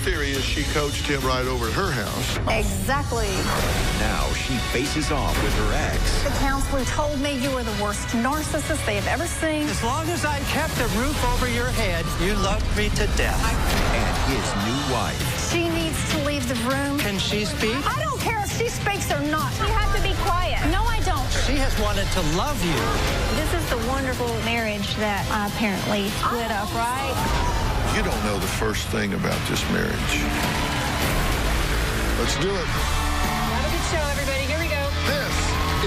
theory is she coached him right over at her house. Exactly. Now she faces off with her ex. The counselor told me you were the worst narcissist they have ever seen. As long as I kept a roof over your head, you loved me to death. And his new wife. She needs to leave the room. Can she speak? I don't care if she speaks or not. You have to be quiet. No, I don't. She has wanted to love you. This is the wonderful marriage that I apparently split up, right? You don't know the first thing about this marriage. Let's do it. Have a good show, everybody. Here we go. This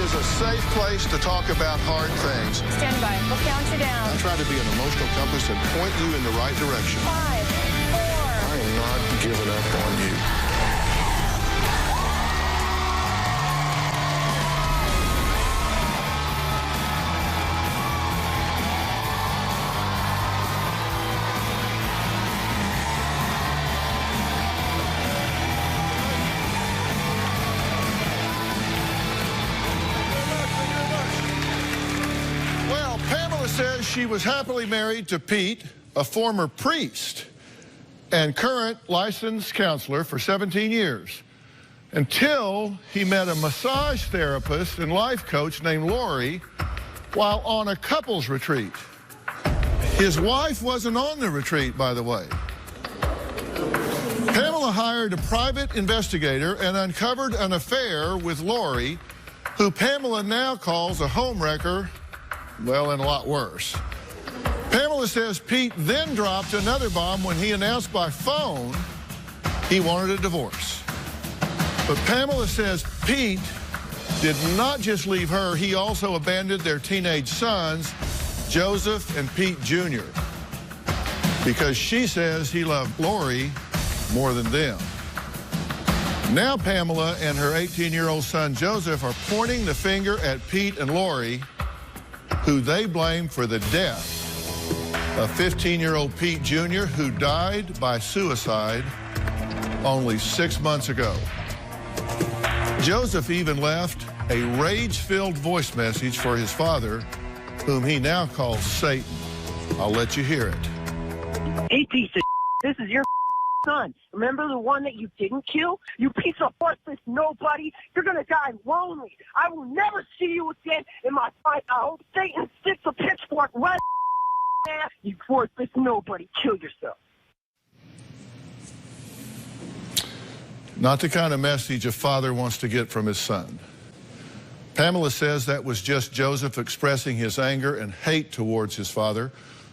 is a safe place to talk about hard things. Stand by. We'll count you down. I try to be an emotional compass and point you in the right direction. 5, 4. I am not giving up on you. Says she was happily married to Pete, a former priest and current licensed counselor for 17 years, until he met a massage therapist and life coach named Lori while on a couples retreat. His wife wasn't on the retreat, by the way. Pamela hired a private investigator and uncovered an affair with Lori, who Pamela now calls a homewrecker. Well, and a lot worse. Pamela says Pete then dropped another bomb when he announced by phone he wanted a divorce. But Pamela says Pete did not just leave her, he also abandoned their teenage sons, Joseph and Pete Jr., because she says he loved Lori more than them. Now Pamela and her 18-year-old son, Joseph, are pointing the finger at Pete and Lori, who they blame for the death of 15-year-old Pete Jr., who died by suicide only 6 months ago. Joseph even left a rage-filled voice message for his father, whom he now calls Satan. I'll let you hear it. Hey, piece of this is your son. Remember the one that you didn't kill? You piece of worthless nobody. You're going to die lonely. I will never see you again in my fight. I hope Satan sticks a pitchfork right there. You worthless nobody. Kill yourself. Not the kind of message a father wants to get from his son. Pamela says that was just Joseph expressing his anger and hate towards his father,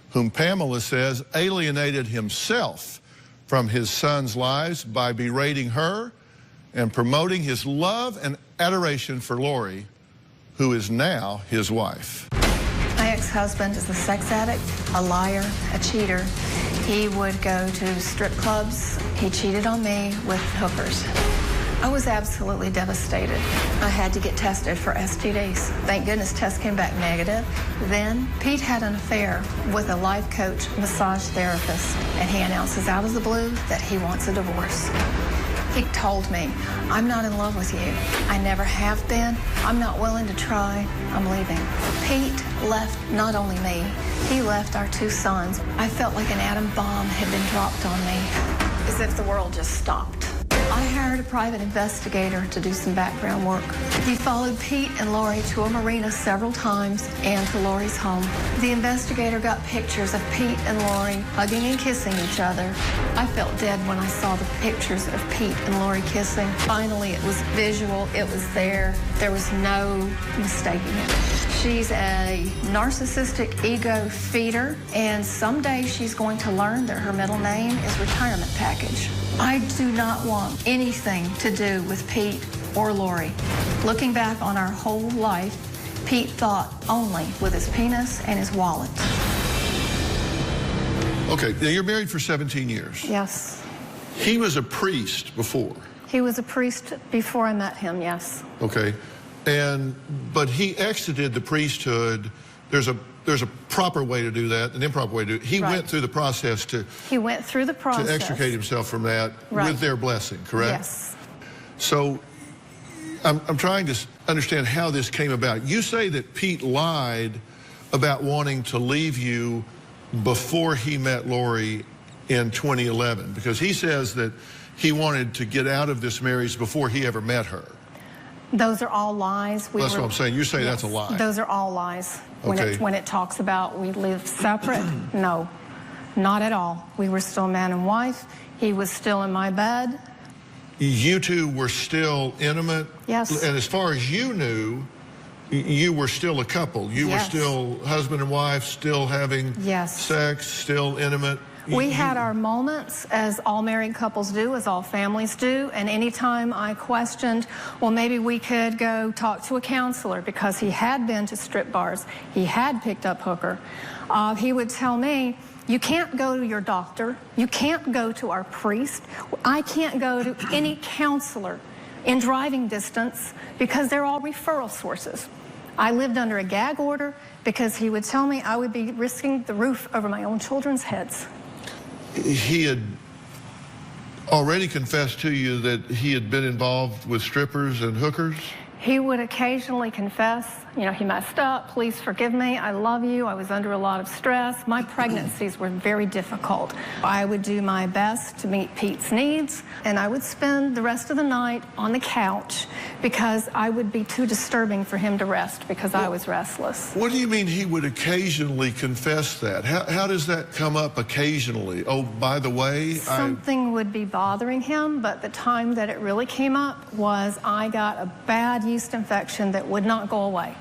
whom Pamela says alienated himself from his son's lives by berating her and promoting his love and adoration for Lori, who is now his wife. My ex-husband is a sex addict, a liar, a cheater. He would go to strip clubs. He cheated on me with hookers. I was absolutely devastated. I had to get tested for STDs. Thank goodness tests came back negative. Then Pete had an affair with a life coach, massage therapist, and he announces out of the blue that he wants a divorce. He told me, I'm not in love with you. I never have been. I'm not willing to try. I'm leaving. Pete left not only me, he left our 2 sons. I felt like an atom bomb had been dropped on me, as if the world just stopped. I hired a private investigator to do some background work. He followed Pete and Lori to a marina several times and to Lori's home. The investigator got pictures of Pete and Lori hugging and kissing each other. I felt dead when I saw the pictures of Pete and Lori kissing. Finally, it was visual. It was there. There was no mistaking it. She's a narcissistic ego feeder, and someday she's going to learn that her middle name is retirement package. I do not want anything to do with Pete or Lori. Looking back on our whole life, Pete thought only with his penis and his wallet. Okay, now you're married for 17 years. Yes. He was a priest before. He was a priest before I met him, yes. Okay, but he exited the priesthood. There's a proper way to do that, an improper way to do it. He went through the process to... He went through the process. To extricate himself from that with their blessing, correct? Yes. So I'm trying to understand how this came about. You say that Pete lied about wanting to leave you before he met Lori in 2011? Because he says that he wanted to get out of this marriage before he ever met her. Those are all lies. That's what I'm saying. You say that's a lie. Those are all lies. Okay. When it talks about we live separate, no, not at all. We were still man and wife. He was still in my bed. You two were still intimate? Yes. And as far as you knew, you were still a couple. You were still husband and wife, still having sex, still intimate. We had our moments, as all married couples do, as all families do, and anytime I questioned, well, maybe we could go talk to a counselor, because he had been to strip bars, he had picked up hooker, he would tell me, you can't go to your doctor, you can't go to our priest, I can't go to any counselor in driving distance, because they're all referral sources. I lived under a gag order because he would tell me I would be risking the roof over my own children's heads. He had already confessed to you that he had been involved with strippers and hookers? He would occasionally confess, you know, he messed up, please forgive me, I love you, I was under a lot of stress. My pregnancies were very difficult. I would do my best to meet Pete's needs, and I would spend the rest of the night on the couch because I would be too disturbing for him to rest because I was restless. What do you mean he would occasionally confess that? How does that come up occasionally? Oh, by the way, something would be bothering him, but the time that it really came up was I got a bad yeast infection that would not go away.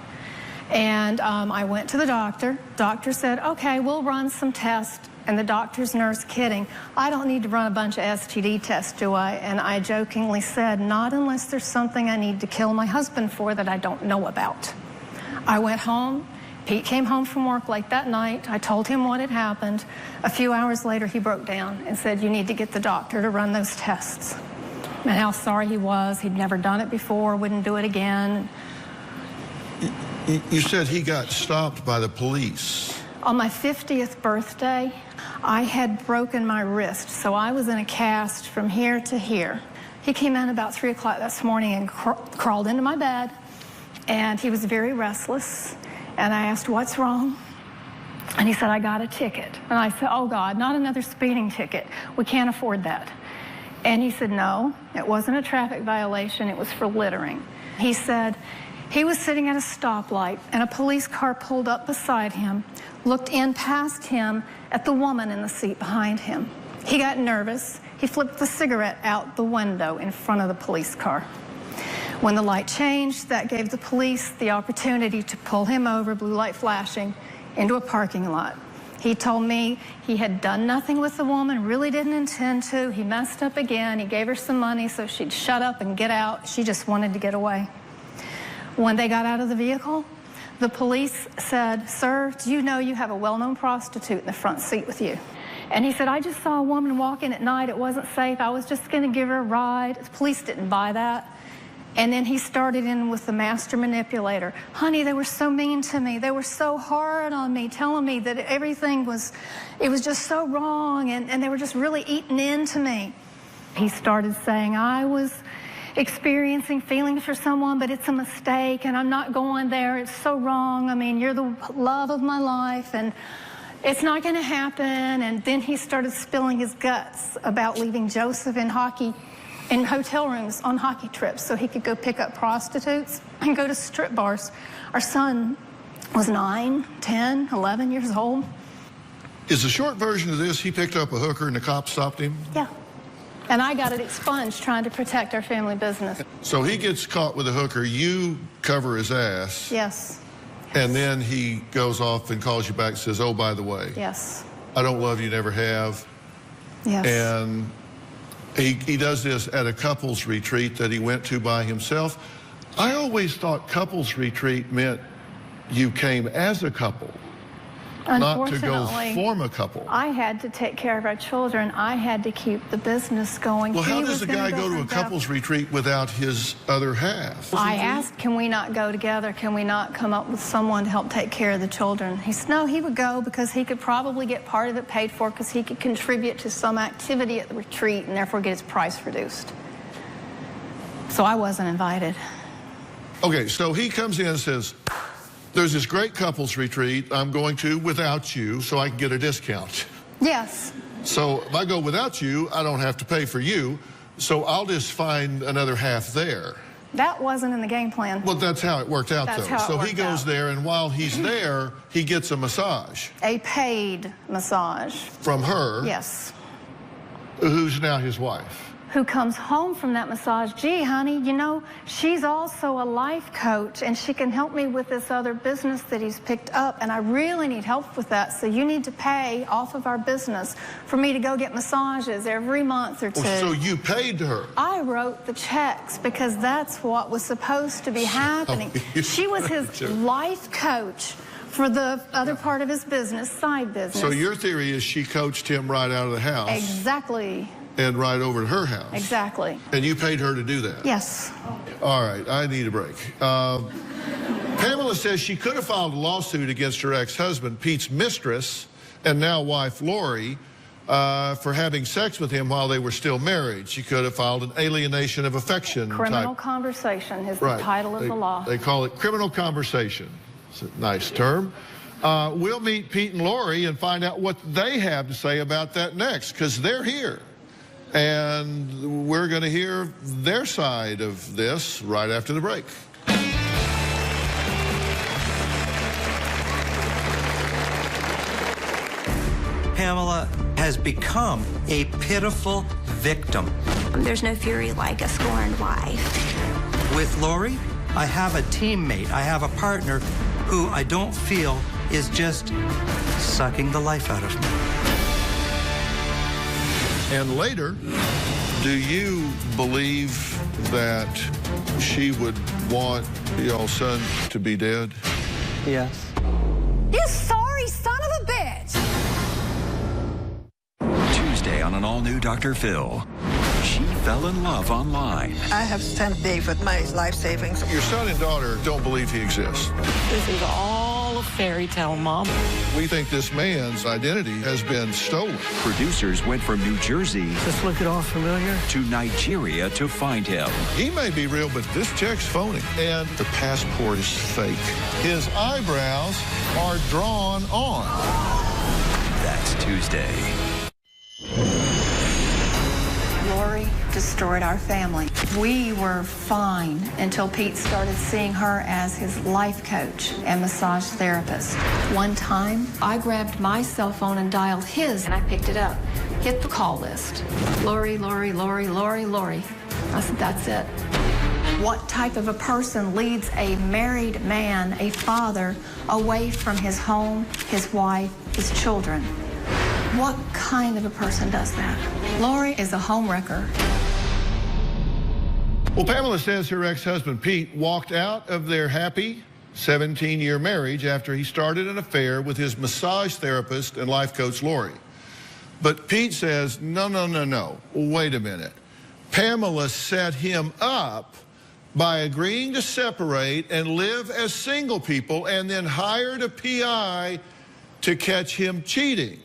And I went to the doctor. Doctor said, okay, we'll run some tests. And the doctor's nurse, kidding, I don't need to run a bunch of STD tests, do I? And I jokingly said, not unless there's something I need to kill my husband for that I don't know about. I went home. Pete came home from work late that night. I told him what had happened. A few hours later, he broke down and said, you need to get the doctor to run those tests. And how sorry he was. He'd never done it before, wouldn't do it again. You said he got stopped by the police. On my 50th birthday, I had broken my wrist, so I was in a cast from here to here. He came in about 3 o'clock this morning and crawled into my bed, and he was very restless. And I asked, what's wrong? And he said, I got a ticket. And I said, oh God, not another speeding ticket. We can't afford that. And he said, no, it wasn't a traffic violation, it was for littering. He said he was sitting at a stoplight and a police car pulled up beside him, looked in past him at the woman in the seat behind him. He got nervous. He flipped the cigarette out the window in front of the police car. When the light changed, that gave the police the opportunity to pull him over, blue light flashing, into a parking lot. He told me he had done nothing with the woman, really didn't intend to. He messed up again. He gave her some money so she'd shut up and get out. She just wanted to get away. When they got out of the vehicle, the police said, sir, do you know you have a well-known prostitute in the front seat with you? And he said, I just saw a woman walk in at night. It wasn't safe. I was just going to give her a ride. The police didn't buy that. And then he started in with the master manipulator. Honey, they were so mean to me. They were so hard on me, telling me that everything was, it was just so wrong, and they were just really eating into me. He started saying, I was experiencing feelings for someone, but it's a mistake, and I'm not going there. It's so wrong. I mean, you're the love of my life, and it's not going to happen. And then he started spilling his guts about leaving Joseph in hotel rooms on hockey trips so he could go pick up prostitutes and go to strip bars. Our son was 9, 10, 11 years old. Is the short version of this, he picked up a hooker and the cops stopped him? Yeah. And I got it expunged trying to protect our family business. So he gets caught with a hooker, you cover his ass. Yes. And then he goes off and calls you back and says, oh, by the way. Yes. I don't love you, never have. Yes. And he does this at a couples retreat that he went to by himself. I always thought couples retreat meant you came as a couple, not to go form a couple. I had to take care of our children. I had to keep the business going. Well, how does a guy go to a couples retreat without his other half? I asked, can we not go together? Can we not come up with someone to help take care of the children? He said, no, he would go because he could probably get part of it paid for because he could contribute to some activity at the retreat and therefore get his price reduced. So I wasn't invited. Okay, so he comes in and says, there's this great couples retreat I'm going to without you so I can get a discount. Yes. So if I go without you, I don't have to pay for you. So I'll just find another half there. That wasn't in the game plan. Well, that's how it worked out, That's though. how it So he worked goes out. there, and while he's there, he gets a massage. A paid massage. From her. Yes. Who's now his wife. Who comes home from that massage, gee, honey, you know, she's also a life coach, and she can help me with this other business that he's picked up, and I really need help with that, so you need to pay off of our business for me to go get massages every month or two. Well, so you paid her. I wrote the checks because that's what was supposed to be happening. She was his life coach for the other part of his business, side business. So your theory is she coached him right out of the house. Exactly. And right over to her house. Exactly. And you paid her to do that? Yes. All right, I need a break. Pamela says she could have filed a lawsuit against her ex-husband, Pete's mistress, and now wife, Lori, for having sex with him while they were still married. She could have filed an alienation of affection Criminal conversation is the title of the law. They call it criminal conversation. It's a nice term. We'll meet Pete and Lori and find out what they have to say about that next, because they're here. And we're going to hear their side of this right after the break. Pamela has become a pitiful victim. There's no fury like a scorned wife. With Lori, I have a teammate, I have a partner who I don't feel is just sucking the life out of me. And later, do you believe that she would want your son to be dead? Yes. You sorry son of a bitch! Tuesday on an all-new Dr. Phil. She fell in love online. I have sent David my life savings. Your son and daughter don't believe he exists. This is all a fairy tale, Mom. We think this man's identity has been stolen. Producers went from New Jersey Does this look at all familiar? to Nigeria to find him. He may be real, but this check's phony. And the passport is fake. His eyebrows are drawn on. That's Tuesday. Lori destroyed our family. We were fine until Pete started seeing her as his life coach and massage therapist. One time, I grabbed my cell phone and dialed his, and I picked it up. Hit the call list. Lori, Lori, Lori, Lori, Lori. I said, that's it. What type of a person leads a married man, a father, away from his home, his wife, his children? What kind of a person does that? Lori is a homewrecker. Well, Pamela says her ex-husband, Pete, walked out of their happy 17-year marriage after he started an affair with his massage therapist and life coach, Lori. But Pete says, no, no, no, no. Wait a minute. Pamela set him up by agreeing to separate and live as single people and then hired a PI to catch him cheating.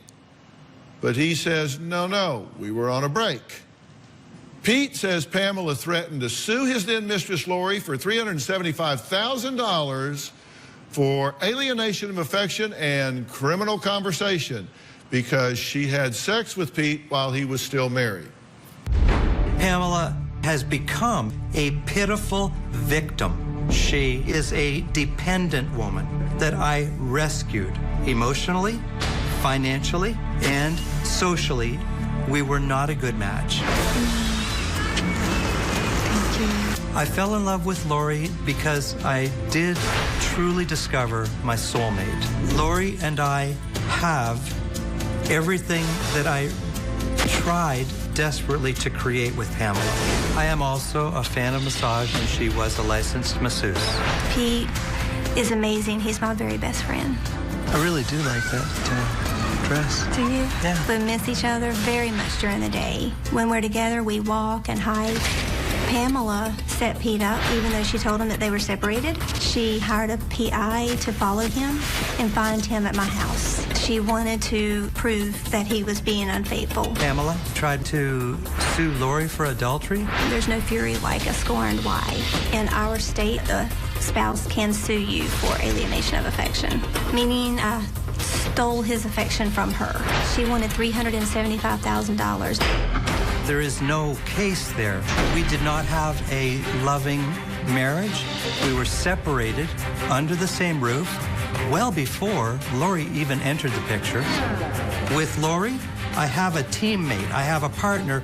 But he says, no, no, we were on a break. Pete says Pamela threatened to sue his then mistress Lori for $375,000 for alienation of affection and criminal conversation because she had sex with Pete while he was still married. Pamela has become a pitiful victim. She is a dependent woman that I rescued emotionally, financially, and socially. We were not a good match. I fell in love with Lori because I did truly discover my soulmate. Lori and I have everything that I tried desperately to create with Pamela. I am also a fan of massage, and she was a licensed masseuse. Pete is amazing. He's my very best friend. I really do like that dress. Do you? Yeah. We miss each other very much during the day. When we're together, we walk and hike. Pamela set Pete up, even though she told him that they were separated. She hired a PI to follow him and find him at my house. She wanted to prove that he was being unfaithful. Pamela tried to sue Lori for adultery. There's no fury like a scorned wife. In our state, the spouse can sue you for alienation of affection, meaning stole his affection from her. She wanted $375,000. There is no case there. We did not have a loving marriage. We were separated under the same roof well before Lori even entered the picture. With Lori, I have a teammate, I have a partner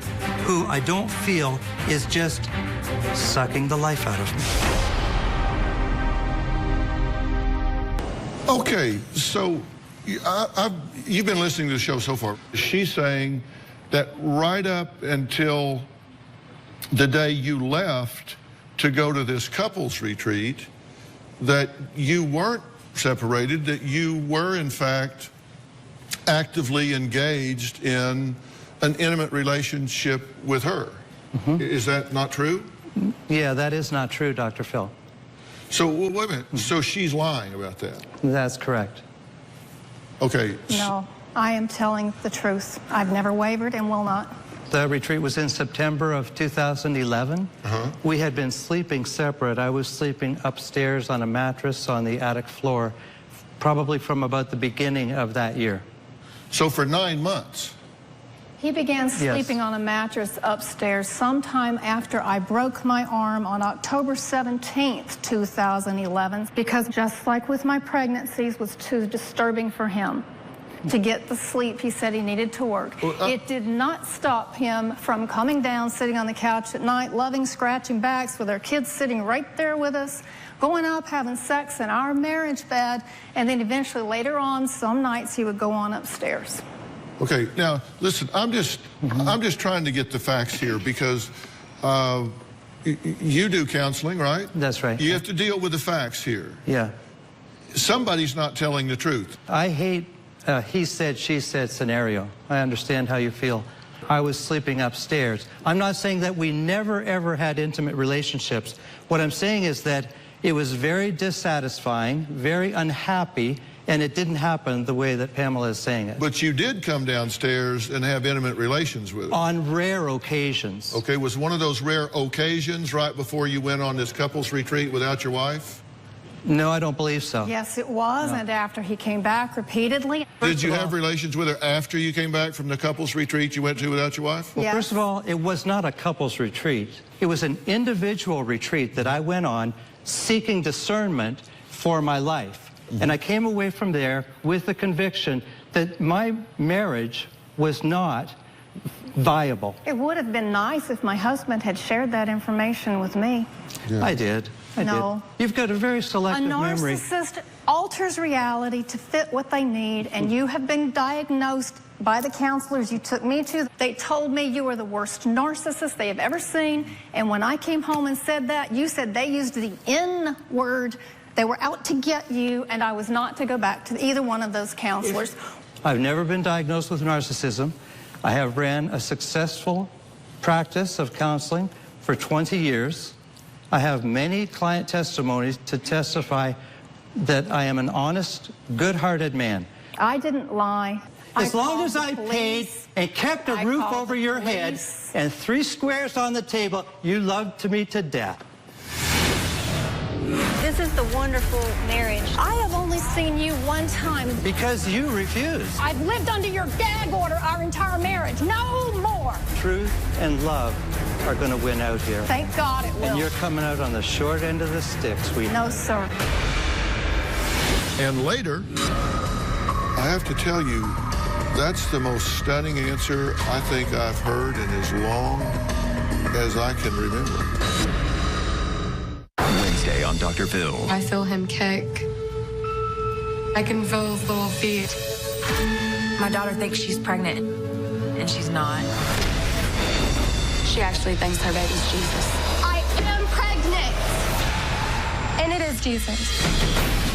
who I don't feel is just sucking the life out of me. Okay, so you've been listening to the show so far. She's saying that right up until the day you left to go to this couples retreat, that you weren't separated, that you were in fact actively engaged in an intimate relationship with her. Mm-hmm. Is that not true? Yeah, that is not true, Dr. Phil. So, wait a minute. So she's lying about that? That's correct. Okay. No, I am telling the truth. I've never wavered and will not. The retreat was in September of 2011. We had been sleeping separate. I was sleeping upstairs on a mattress on the attic floor, probably from about the beginning of that year. So for 9 months? He began sleeping on a mattress upstairs sometime after I broke my arm on October 17th, 2011, because just like with my pregnancies, was too disturbing for him to get the sleep he said he needed to work. It did not stop him from coming down, sitting on the couch at night, loving scratching backs with our kids sitting right there with us, going up, having sex in our marriage bed, and then eventually later on, some nights he would go on upstairs. Okay, now listen, I'm just trying to get the facts here because you do counseling, right? That's right. You have to deal with the facts here. Yeah. Somebody's not telling the truth. I hate he said, she said scenario. I understand how you feel. I was sleeping upstairs. I'm not saying that we never, ever had intimate relationships. What I'm saying is that it was very dissatisfying, very unhappy, and it didn't happen the way that Pamela is saying it. But you did come downstairs and have intimate relations with her. On rare occasions. Okay, was one of those rare occasions right before you went on this couples retreat without your wife? No, I don't believe so. Yes, it was, and after he came back repeatedly. Did you have relations with her after you came back from the couples retreat you went to without your wife? Well, first of all, it was not a couples retreat. It was an individual retreat that I went on seeking discernment for my life. And I came away from there with the conviction that my marriage was not viable. It would have been nice if my husband had shared that information with me. Yeah. I did. I did. You've got a very selective memory. A narcissist alters reality to fit what they need, and you have been diagnosed by the counselors you took me to. They told me you were the worst narcissist they have ever seen, and when I came home and said that, you said they used the N word. They were out to get you, and I was not to go back to either one of those counselors. I've never been diagnosed with narcissism. I have ran a successful practice of counseling for 20 years. I have many client testimonies to testify that I am an honest, good-hearted man. I didn't lie. As long as I paid and kept a roof over your head and 3 squares on the table, you loved me to death. This is the wonderful marriage. I have only seen you one time. Because you refused. I've lived under your gag order our entire marriage. No more. Truth and love are going to win out here. Thank God it will. And you're coming out on the short end of the stick, sweetie. No, sir. And later, I have to tell you, that's the most stunning answer I think I've heard in as long as I can remember. Wednesday on Dr. Phil. I feel him kick. I can feel his little feet. My daughter thinks she's pregnant, and she's not. She actually thinks her baby's Jesus. I am pregnant. And it is Jesus.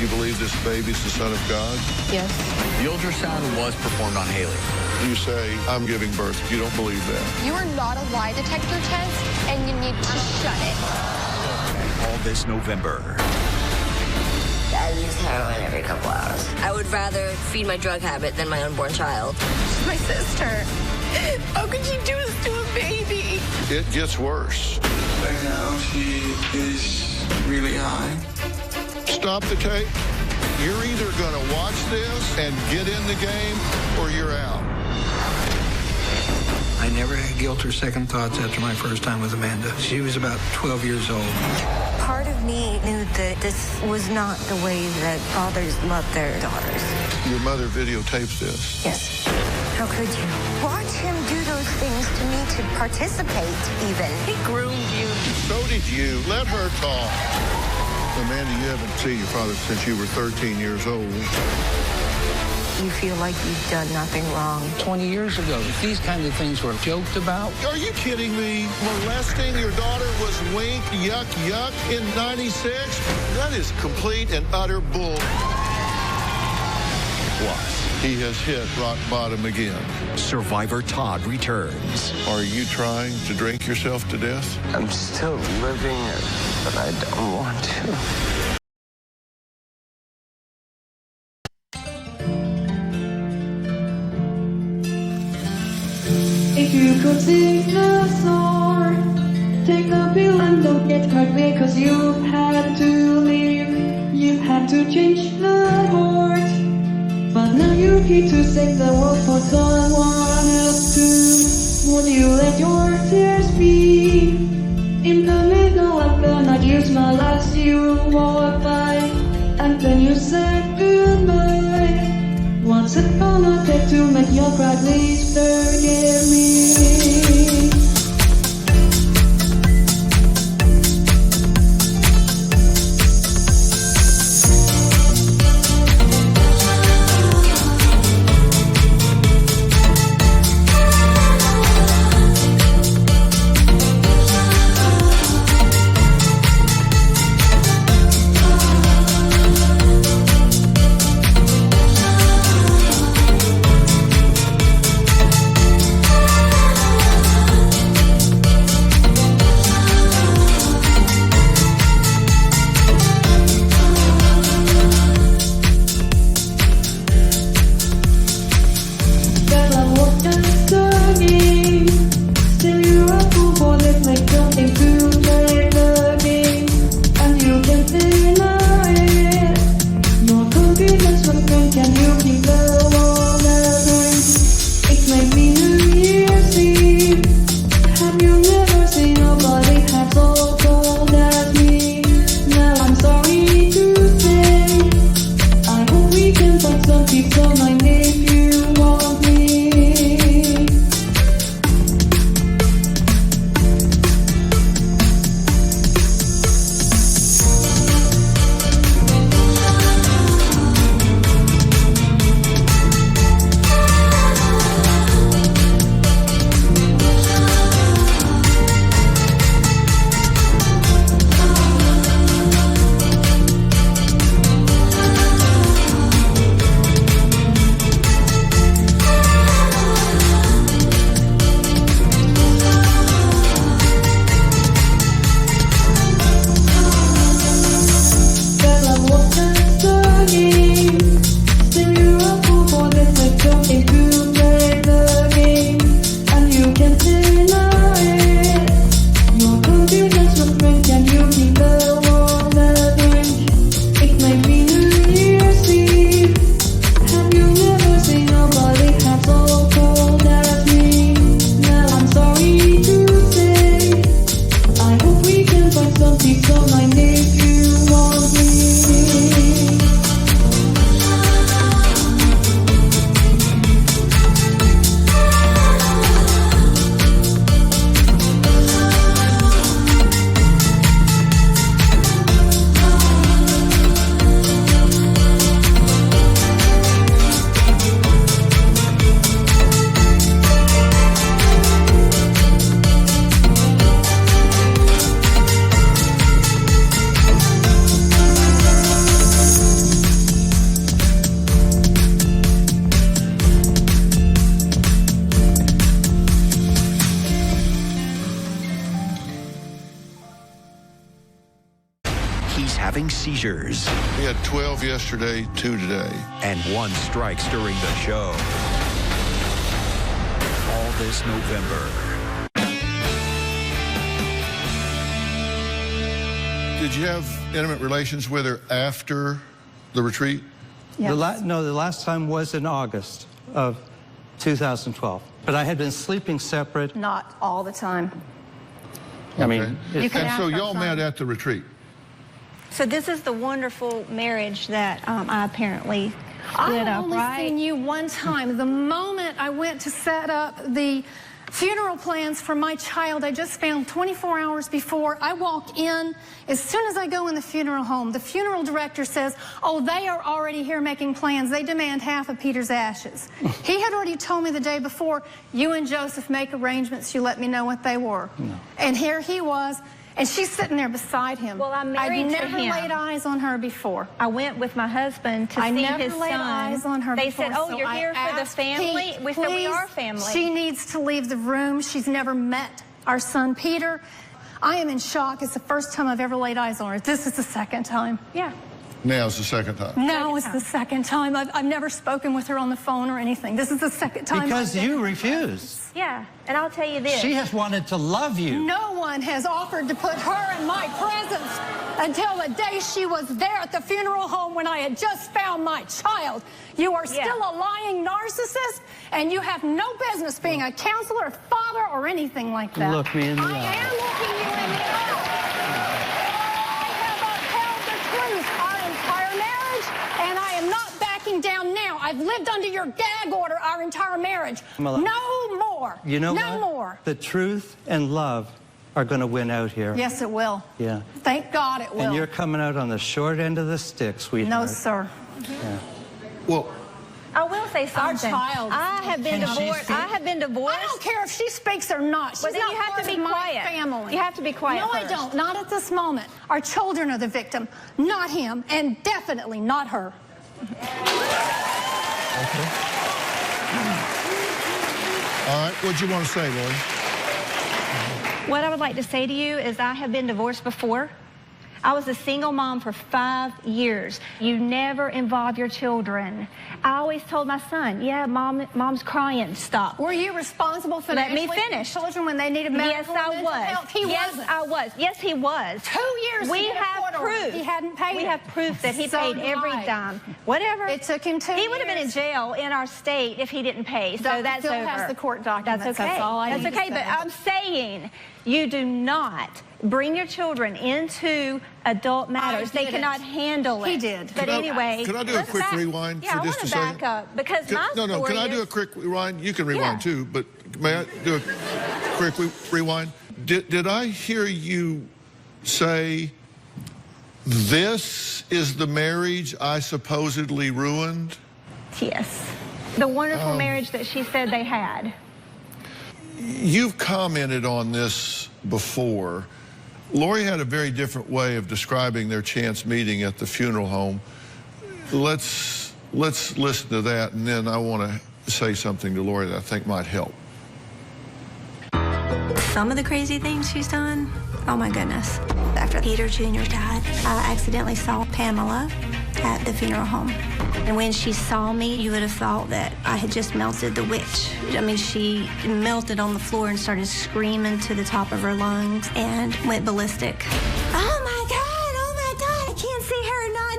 You believe this baby's the Son of God? Yes. The ultrasound was performed on Haley. You say, I'm giving birth. You don't believe that. You are not a lie detector test, and you need to shut it. All this November. I use heroin every couple hours. I would rather feed my drug habit than my unborn child. She's my sister. How could you do this to a baby? It gets worse. Right now, she is really high. Stop the tape. You're either going to watch this and get in the game or you're out. I never had guilt or second thoughts after my first time with Amanda. She was about 12 years old. Part of me knew that this was not the way that fathers love their daughters. Your mother videotapes this. Yes. How could you? Watch him do those things to me to participate, even. He groomed you. So did you. Let her talk. Amanda, you haven't seen your father since you were 13 years old. You feel like you've done nothing wrong. 20 years ago, if these kinds of things were joked about. Are you kidding me? Molesting your daughter was wink, yuck, yuck in 96? That is complete and utter bull. Plus, he has hit rock bottom again. Survivor Todd returns. Are you trying to drink yourself to death? I'm still living it, but I don't want to. If you could take the sword, take the pill and don't get hurt because you've had to leave. You've had to change the heart, but now you're here to save the world for someone else too. Would you let your tears be in the middle of the night? Use my last you walk by, and then you said goodbye. What's it gonna take to make your cry? Please forgive me. having seizures. We had 12 yesterday, 2 today. And 1 strikes during the show. All this November. Did you have intimate relations with her after the retreat? Yes. No, the last time was in August of 2012. But I had been sleeping separate. Not all the time. I mean, and so y'all met at the retreat. So this is the wonderful marriage that I apparently split up, I've only seen you one time. The moment I went to set up the funeral plans for my child, I just found 24 hours before. I walk in. As soon as I go in the funeral home, the funeral director says, oh, they are already here making plans. They demand half of Peter's ashes. He had already told me the day before, you and Joseph make arrangements. You let me know what they were. No. And here he was. And she's sitting there beside him. Well, I'm married to him. I've never laid eyes on her before. I went with my husband to see his son. I never laid eyes on her They before. said, oh, so you're here for the family? We said, we are family. She needs to leave the room. She's never met our son, Peter. I am in shock. It's the first time I've ever laid eyes on her. This is the second time. Yeah. Now it's the second time. Now it's the second time. I've never spoken with her on the phone or anything. This is the second time. Because you refused. Yeah, and I'll tell you this. She has wanted to love you. No one has offered to put her in my presence until the day she was there at the funeral home when I had just found my child. You are still a lying narcissist, and you have no business being a counselor, father, or anything like that. Look me in the eye. I am looking you in the eye. I have upheld the truth our entire marriage, and I am not backing down now. I've lived under your gag order our entire marriage. No more. You know no what? more. The truth and love are going to win out here. Yes, it will. Yeah. Thank God it will. And you're coming out on the short end of the stick, sweetheart. No, sir. Yeah. Well, I will say something. Our child. I have been divorced. I have been divorced. I don't care if she speaks or not. She's well, then not you have part to be of my quiet. Family. You have to be quiet. No, first. I don't. Not at this moment. Our children are the victim, not him, and definitely not her. Okay. All right. What'd you want to say, Lori? What I would like to say to you is I have been divorced before. I was a single mom for 5 years. You never involve your children. I always told my son, yeah, mom's crying, stop. Were you responsible for Let me finish. Children when they needed medical Yes, I was. health? He wasn't. I was. Yes, he was. 2 years. We have proof. He hadn't paid. We have proof that he paid every dime. Whatever. It took him 2 years. He would have been in jail in our state if he didn't pay. So that's still over. has the court documents. That's okay. That's all I need to okay. say. But I'm saying you do not bring your children into adult matters. They cannot handle it. He did. But anyway, can I do a quick rewind for just a second? I want to back up because my story No, can I do a quick rewind? You can rewind too, but may I do a quick rewind? Did I hear you say, this is the marriage I supposedly ruined? Yes. The wonderful marriage that she said they had. You've commented on this before. Lori had a very different way of describing their chance meeting at the funeral home. Let's listen to that, and then I want to say something to Lori that I think might help. Some of the crazy things she's done, oh my goodness. After Peter Jr. died, I accidentally saw Pamela at the funeral home. And when she saw me, you would have thought that I had just melted the witch. I mean, she melted on the floor and started screaming to the top of her lungs and went ballistic. Oh my God, I can't see her, not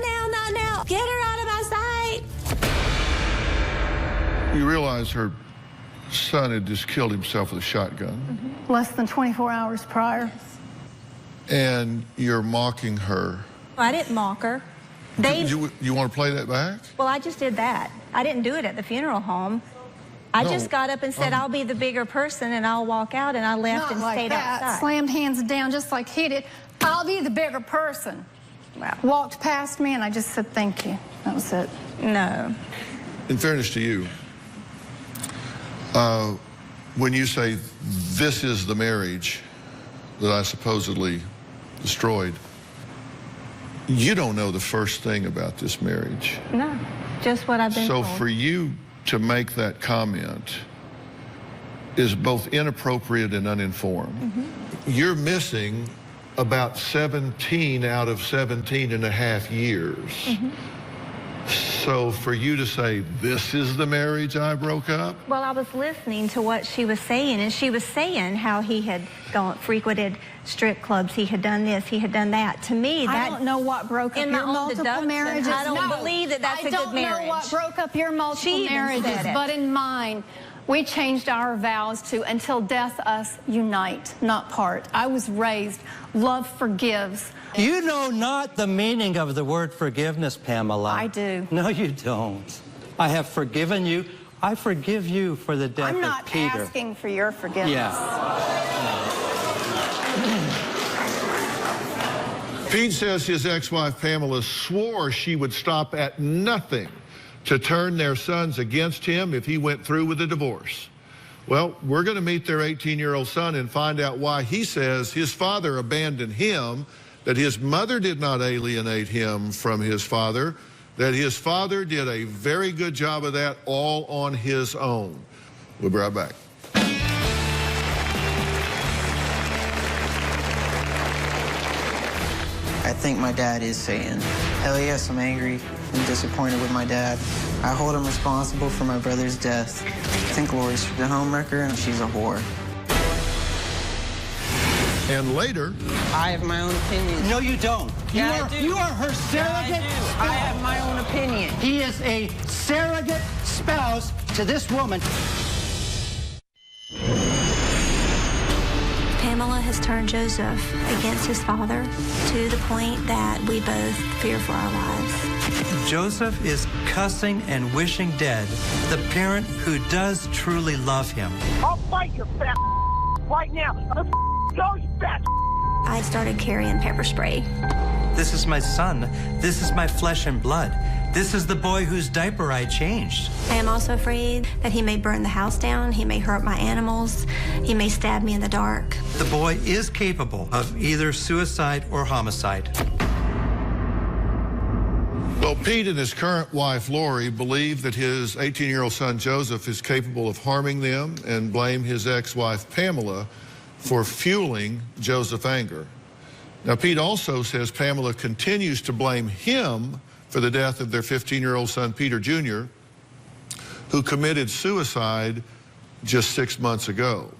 now. Get her out of my sight. You realize her son had just killed himself with a shotgun. Less than 24 hours prior. And you're mocking her. I didn't mock her. You want to play that back? Well, I just did that. I didn't do it at the funeral home. I just got up and said, I'll be the bigger person, and I'll walk out, and I left and stayed outside. Slammed hands down just like he did. I'll be the bigger person. Wow. Walked past me, and I just said, thank you. That was it. No. In fairness to you, when you say, this is the marriage that I supposedly destroyed, you don't know the first thing about this marriage. No, just what I've been told. So for you to make that comment is both inappropriate and uninformed. You're missing about 17 out of 17 and a half years. So for you to say, this is the marriage I broke up? Well, I was listening to what she was saying, and she was saying how he had frequented strip clubs, he had done this, he had done that. To me, that... I don't know what broke up your multiple marriages. I don't believe that that's a good marriage. I don't know what broke up your multiple marriages, but in mine, we changed our vows to until death us unite, not part. I was raised, love forgives. You know not the meaning of the word forgiveness, Pamela. I do. No, you don't. I have forgiven you. I forgive you for the death of Peter. I'm not asking for your forgiveness. Yeah. Pete says his ex-wife Pamela swore she would stop at nothing to turn their sons against him if he went through with the divorce. Well, we're going to meet their 18-year-old son and find out why he says his father abandoned him, that his mother did not alienate him from his father, that his father did a very good job of that all on his own. We'll be right back. I think my dad is Satan. Hell yes, I'm angry and disappointed with my dad. I hold him responsible for my brother's death. I think Lori's the homewrecker and she's a whore. And later... I have my own opinion. No, you don't. You are her surrogate spouse. I have my own opinion. He is a surrogate spouse to this woman. Pamela has turned Joseph against his father to the point that we both fear for our lives. Joseph is cussing and wishing dead the parent who does truly love him. I'll fight your fat right now. Let's go, you fat. I started carrying pepper spray. This is my son. This is my flesh and blood. This is the boy whose diaper I changed. I am also afraid that he may burn the house down, he may hurt my animals, he may stab me in the dark. The boy is capable of either suicide or homicide. Well, Pete and his current wife, Lori, believe that his 18-year-old son, Joseph, is capable of harming them and blame his ex-wife, Pamela, for fueling Joseph's anger. Now, Pete also says Pamela continues to blame him for the death of their 15-year-old son, Peter Jr., who committed suicide just 6 months ago.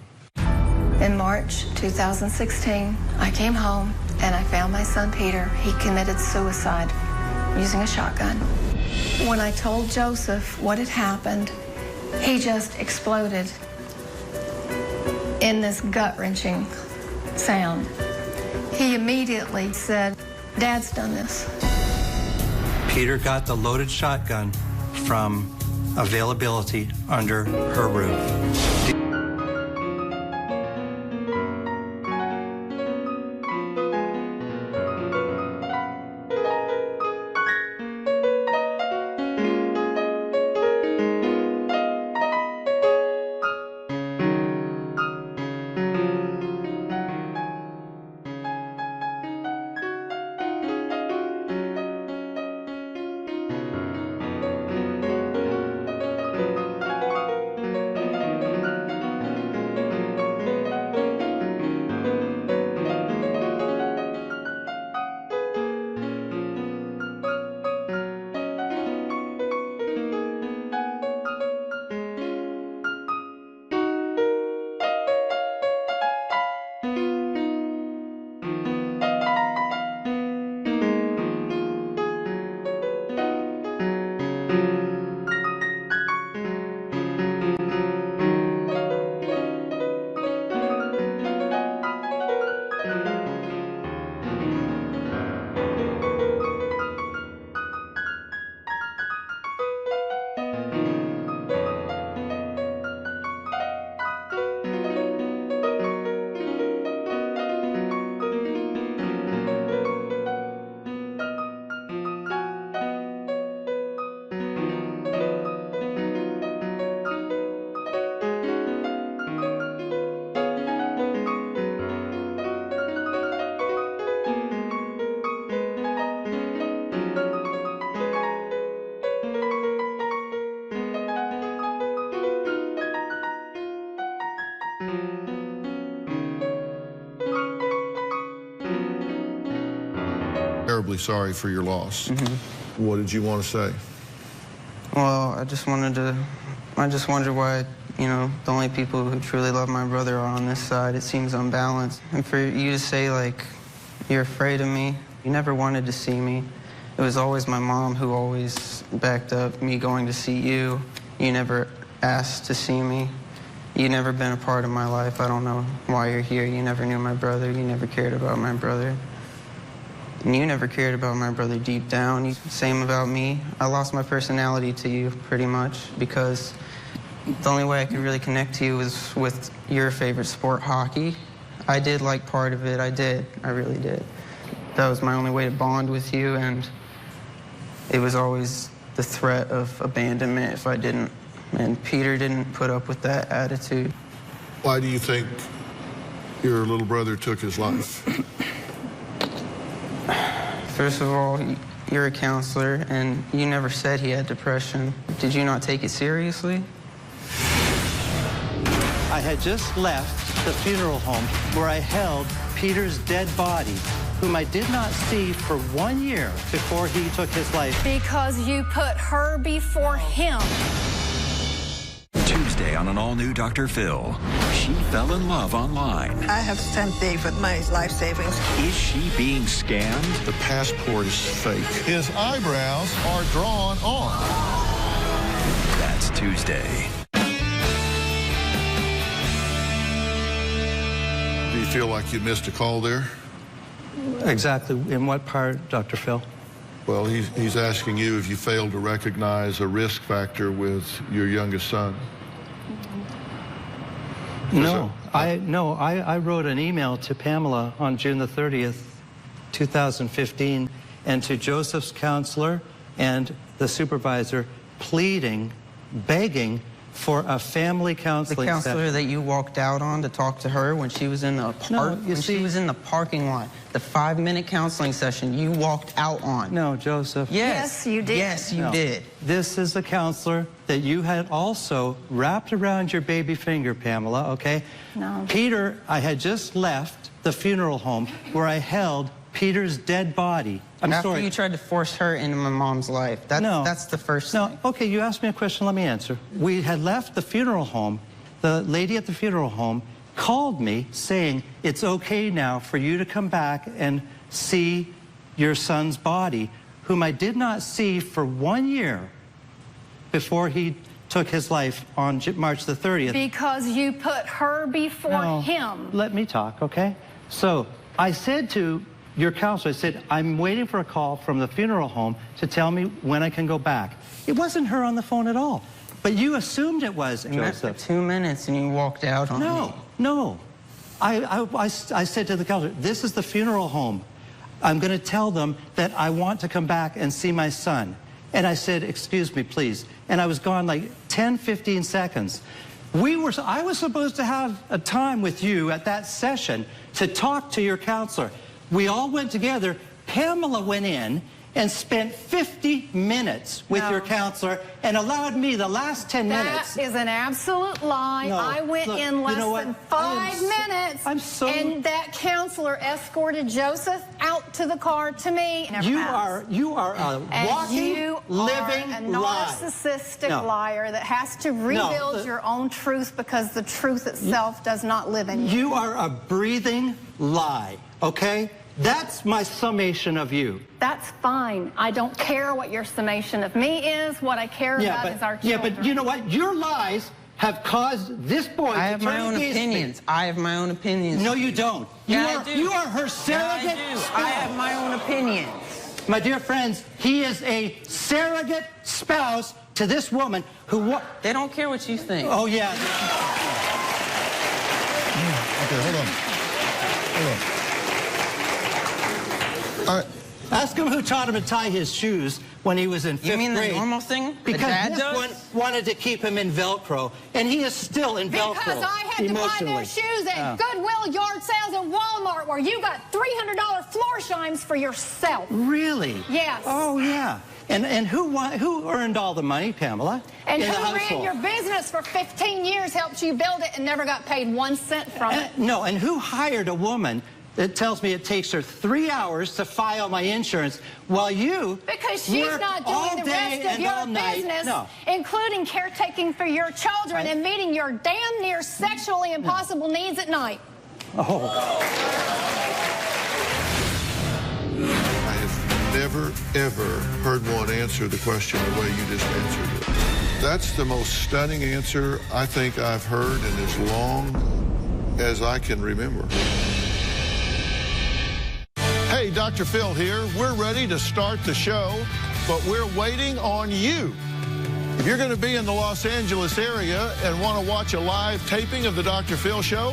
In March 2016, I came home and I found my son, Peter. He committed suicide using a shotgun. When I told Joseph what had happened, he just exploded in this gut-wrenching sound. He immediately said, "Dad's done this." Peter got the loaded shotgun from availability under her roof. Terribly sorry for your loss. What did you want to say? Well, I just wonder why, you know, the only people who truly love my brother are on this side. It seems unbalanced. And for you to say, like, you're afraid of me, you never wanted to see me. It was always my mom who always backed up me going to see you. You never asked to see me. You never been a part of my life. I don't know why you're here. You never knew my brother. You never cared about my brother. And you never cared about my brother deep down. Same about me. I lost my personality to you, pretty much, because the only way I could really connect to you was with your favorite sport, hockey. I did like part of it. I did. I really did. That was my only way to bond with you, and it was always the threat of abandonment if I didn't. And Peter didn't put up with that attitude. Why do you think your little brother took his life? First of all, you're a counselor, and you never said he had depression. Did you not take it seriously? I had just left the funeral home where I held Peter's dead body, whom I did not see for 1 year before he took his life. Because you put her before him. Tuesday on an all-new Dr. Phil. She fell in love online. I have sent David my life savings. Is she being scammed? The passport is fake. His eyebrows are drawn on. That's Tuesday. Do you feel like you missed a call there? Exactly. In what part, Dr. Phil? Well, he's asking you if you failed to recognize a risk factor with your youngest son. No, I wrote an email to Pamela on June the 30th, 2015, and to Joseph's counselor and the supervisor, pleading, begging for a family counseling The counselor session. that you walked out on to talk to her when she was in the she was in the parking lot. The 5-minute counseling session you walked out on. No, Joseph. Yes, you did. Yes, you did. This is the counselor that you had also wrapped around your baby finger, Pamela, okay? No. Peter, I had just left the funeral home where I held Peter's dead body. After you tried to force her into my mom's life. That's the first thing. Okay, you asked me a question, let me answer. We had left the funeral home. The lady at the funeral home called me saying, it's okay now for you to come back and see your son's body, whom I did not see for 1 year before he took his life on March the 30th. Because you put her before him. Let me talk, okay? So I said to your counselor, I said, I'm waiting for a call from the funeral home to tell me when I can go back. It wasn't her on the phone at all. But you assumed it was, Joseph. You met for 2 minutes and you walked out on me. No. I said to the counselor, this is the funeral home. I'm going to tell them that I want to come back and see my son. And I said, excuse me, please. And I was gone like 10, 15 seconds. I was supposed to have a time with you at that session to talk to your counselor. We all went together. Pamela went in and spent 50 minutes with your counselor and allowed me the last 10 minutes. That is an absolute lie. No, I went in less than 5 minutes. And that counselor escorted Joseph out to the car to me. You are a walking, living a narcissistic liar that has to rebuild your own truth because the truth itself does not live in you. You are a breathing lie, okay? That's my summation of you. That's fine. I don't care what your summation of me is. What I care about is our children. Yeah, but you know what? Your lies have caused this boy to turn against me. I have my own opinions. I have my own opinions. No, you don't. I do. You are her surrogate. I have my own opinions. My dear friends, he is a surrogate spouse to this woman who... They don't care what you think. Oh, yeah. Okay, hold on. Ask him who taught him to tie his shoes when he was in 5th grade. You mean the normal thing? Because this one wanted to keep him in Velcro, and he is still in Velcro. Because I had to buy their shoes at Goodwill, yard sales, and Walmart, where you got $300 floor shimes for yourself. Really? Yes. Oh, yeah. And who earned all the money, Pamela? And who ran your business for 15 years, helped you build it, and never got paid 1 cent from it? No, and who hired a woman It tells me it takes her 3 hours to file my insurance, while you because she's work not all doing the day rest of and all your night. business, No. including caretaking for your children and meeting your damn near sexually impossible needs at night. Oh. I have never, ever heard one answer the question the way you just answered it. That's the most stunning answer I think I've heard in as long as I can remember. Hey, Dr. Phil here. We're ready to start the show, but we're waiting on you. If you're going to be in the Los Angeles area and want to watch a live taping of the Dr. Phil Show,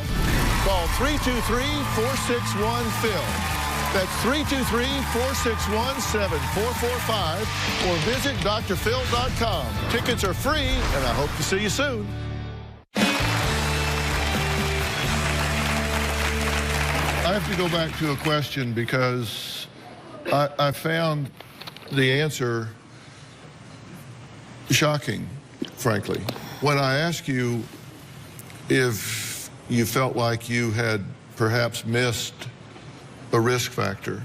call 323-461-PHIL. That's 323-461-7445 or visit drphil.com. Tickets are free, and I hope to see you soon. I have to go back to a question because I found the answer shocking, frankly. When I asked you if you felt like you had perhaps missed a risk factor,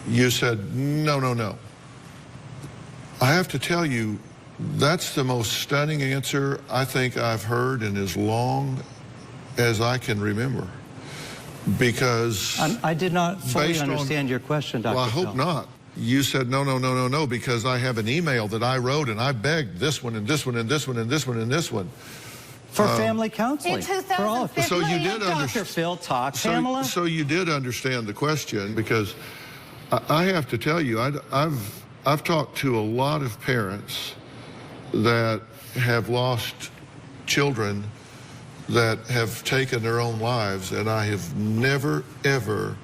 you said, no, no, no. I have to tell you, that's the most stunning answer I think I've heard in as long as I can remember. Because I did not fully understand your question, Dr. Well, I hope not. You said no, no, no, no, no, because I have an email that I wrote and I begged this one and this one and this one and this one and this one. For family counseling. In 2015. So you did Dr. Phil talk, Pamela. So you did understand the question, because I have to tell you, I've talked to a lot of parents that have lost children that have taken their own lives, and I have never, ever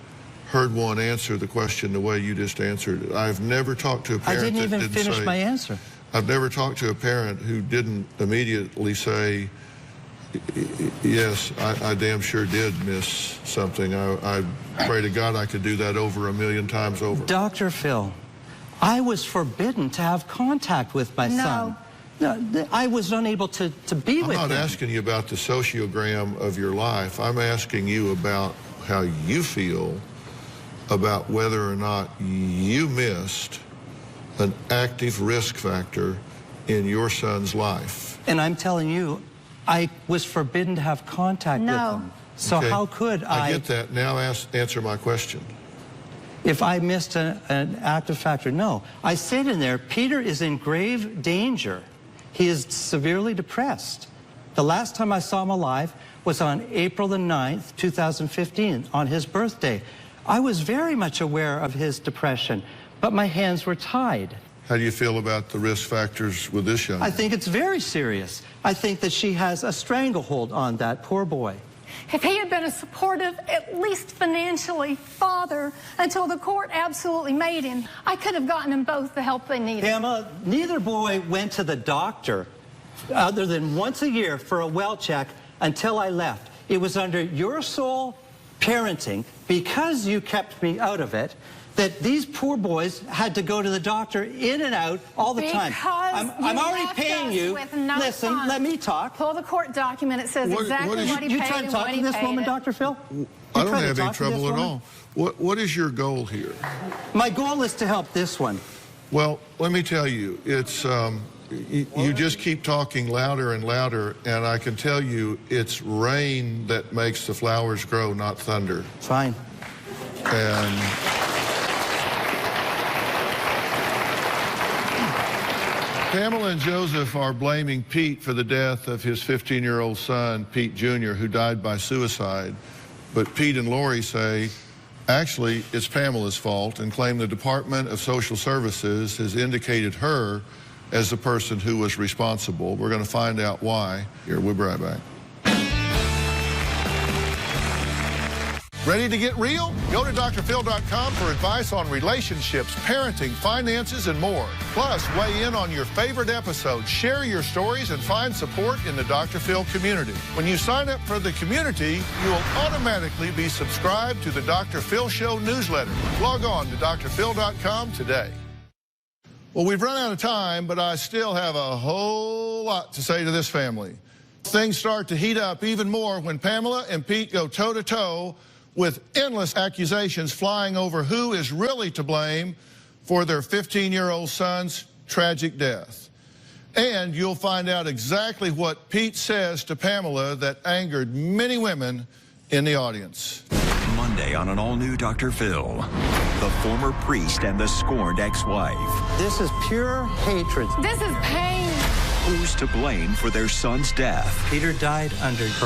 heard one answer the question the way you just answered it. I've never talked to a parent that didn't finish my answer. I've never talked to a parent who didn't immediately say, yes, I damn sure did miss something. I pray to God I could do that over 1,000,000 times over. Dr. Phil, I was forbidden to have contact with my son. No, I was unable to be with him. I'm not asking you about the sociogram of your life. I'm asking you about how you feel about whether or not you missed an active risk factor in your son's life. And I'm telling you, I was forbidden to have contact with him. So okay. How could I get that. Now answer my question. If I missed an active factor, no. I said in there, Peter is in grave danger. He is severely depressed. The last time I saw him alive was on April the 9th, 2015, on his birthday. I was very much aware of his depression, but my hands were tied. How do you feel about the risk factors with this young man? I think it's very serious. I think that she has a stranglehold on that poor boy. If he had been a supportive, at least financially, father until the court absolutely made him, I could have gotten them both the help they needed. Emma, neither boy went to the doctor other than once a year for a well check until I left. It was under your sole parenting, because you kept me out of it, that these poor boys had to go to the doctor in and out all the time. I'm already paying you. Listen, let me talk. Pull the court document. It says exactly what he paid. You trying to talk to this woman, Dr. Phil? I don't have any trouble at all. What is your goal here? My goal is to help this one. Well, let me tell you, it's you just keep talking louder and louder, and I can tell you it's rain that makes the flowers grow, not thunder. Fine. And Pamela and Joseph are blaming Pete for the death of his 15-year-old son, Pete Jr., who died by suicide. But Pete and Lori say, actually, it's Pamela's fault, and claim the Department of Social Services has indicated her as the person who was responsible. We're going to find out why. Here, we'll be right back. Ready to get real? Go to drphil.com for advice on relationships, parenting, finances, and more. Plus, weigh in on your favorite episodes, share your stories, and find support in the Dr. Phil community. When you sign up for the community, you will automatically be subscribed to the Dr. Phil Show newsletter. Log on to drphil.com today. Well, we've run out of time, but I still have a whole lot to say to this family. Things start to heat up even more when Pamela and Pete go toe-to-toe with endless accusations flying over who is really to blame for their 15-year-old son's tragic death. And you'll find out exactly what Pete says to Pamela that angered many women in the audience. Monday on an all-new Dr. Phil, the former priest and the scorned ex-wife. This is pure hatred. This is pain. Who's to blame for their son's death? Peter died under her